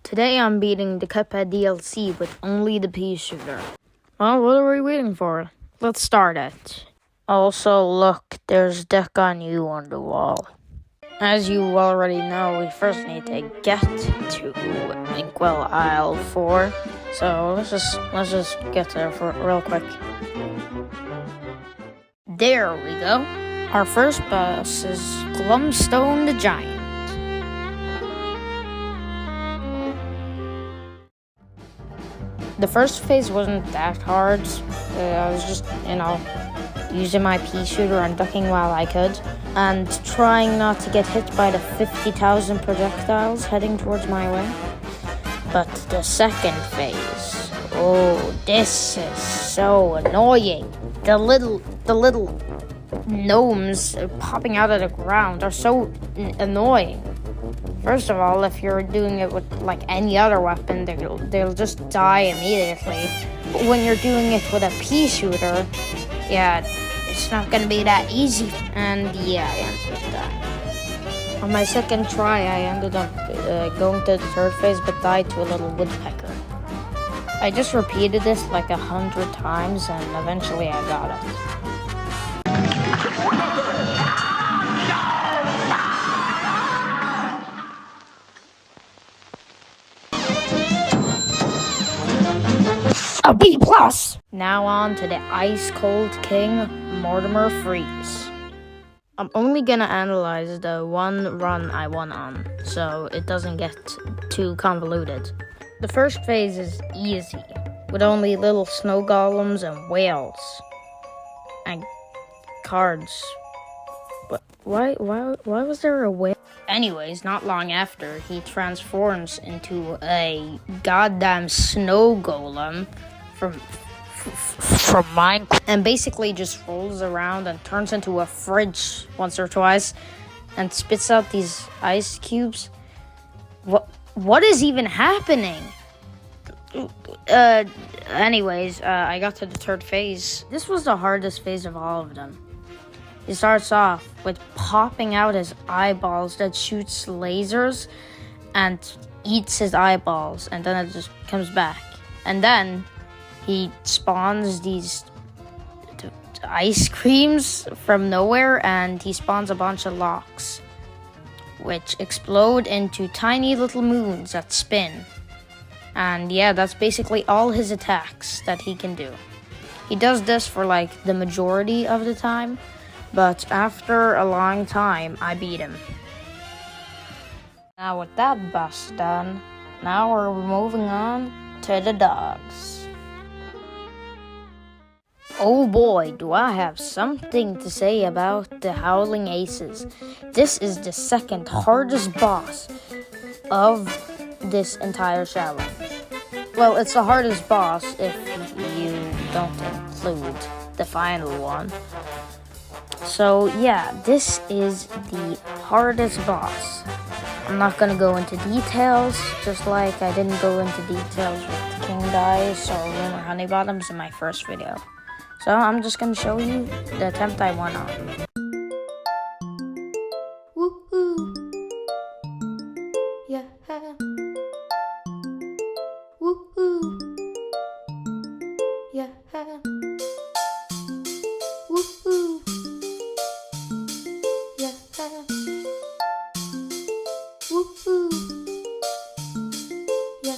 Today I'm beating the Cuphead DLC with only the pea shooter. Well, what are we waiting for? Let's start it. Also, look, there's Deck on You on the wall. As you already know, we first need to get to Inkwell Isle 4. So let's just get there real quick. There we go. Our first boss is Glumstone the Giant. The first phase wasn't that hard. I was just, using my pea shooter and ducking while I could, and trying not to get hit by the 50,000 projectiles heading towards my way. But the second phase, this is so annoying. The little gnomes popping out of the ground are so annoying. First of all, if you're doing it with like any other weapon, they'll just die immediately. But when you're doing it with a pea shooter, it's not gonna be that easy. And I ended up dying. On my second try, I ended up going to the third phase, but died to a little woodpecker. I just repeated this like 100 times, and eventually I got it. A B+. Now on to the Ice Cold King, Mortimer Freeze. I'm only gonna analyze the one run I won on, so it doesn't get too convoluted. The first phase is easy, with only little snow golems and whales. And cards. But why was there a whale? Anyways, not long after, he transforms into a goddamn snow golem from Minecraft, and basically just rolls around and turns into a fridge once or twice and spits out these ice cubes. What is even happening? Anyways, I got to the third phase. This was the hardest phase of all of them. He starts off with popping out his eyeballs that shoots lasers and eats his eyeballs, and then it just comes back. And then he spawns these ice creams from nowhere, and he spawns a bunch of locks, which explode into tiny little moons that spin. And that's basically all his attacks that he can do. He does this for like the majority of the time, but after a long time, I beat him. Now with that boss done, now we're moving on to the dogs. Oh boy, do I have something to say about the Howling Aces. This is the second hardest boss of this entire challenge. Well, it's the hardest boss if you don't include the final one. So this is the hardest boss. I'm not gonna go into details, just like I didn't go into details with King Dice or Lunar Honeybottoms in my first video. So I'm just gonna show you the attempt I won on. Woohoo! Yeah. Woohoo! Yeah. Woohoo! Yeah. Woohoo! Yeah.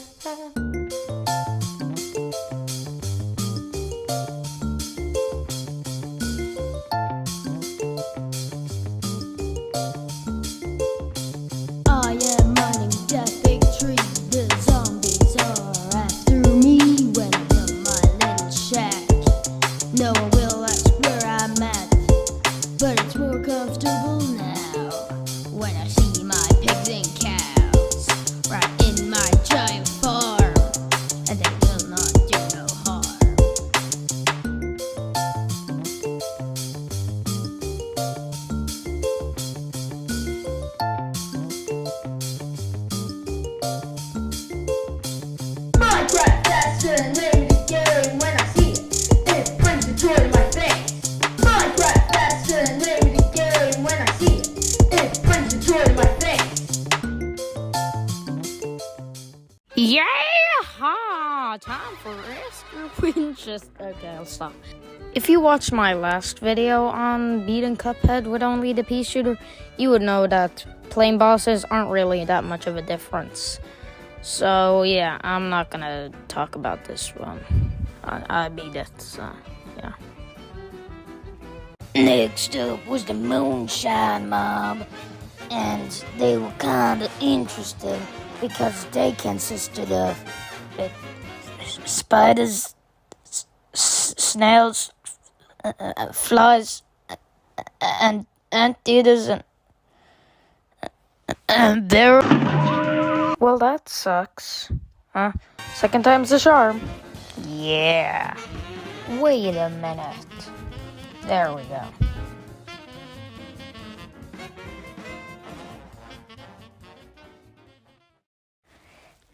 Yeah! Time for Rescue Winchester. Okay, I'll stop. If you watched my last video on beating Cuphead with only the pea shooter, you would know that plain bosses aren't really that much of a difference. So yeah, I'm not gonna talk about this one. I beat it, so yeah. Next up was the Moonshine Mob, and they were kinda interesting because they consisted of spiders, snails, flies, and anteaters, and there. Well, that sucks. Huh? Second time's the charm. Yeah. Wait a minute. There we go.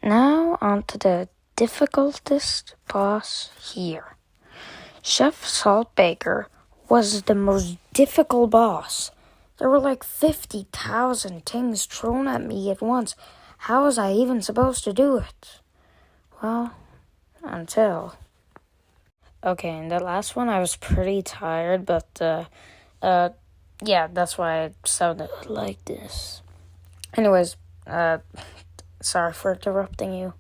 Now on to the difficultest boss here. Chef Salt Baker was the most difficult boss. There were like 50,000 things thrown at me at once. How was I even supposed to do it? Well, until... Okay, in the last one I was pretty tired, but, yeah, that's why it sounded like this. Anyways, sorry for interrupting you.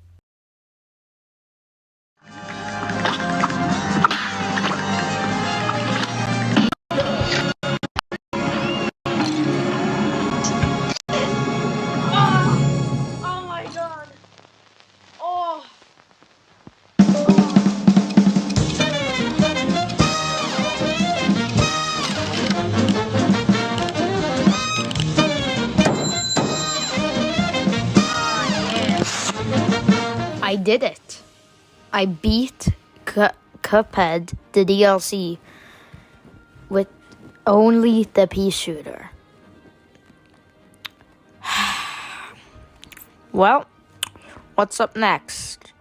Oh my god! Oh! I did it. I beat Cuphead, the DLC, with only the pea shooter. Well, what's up next?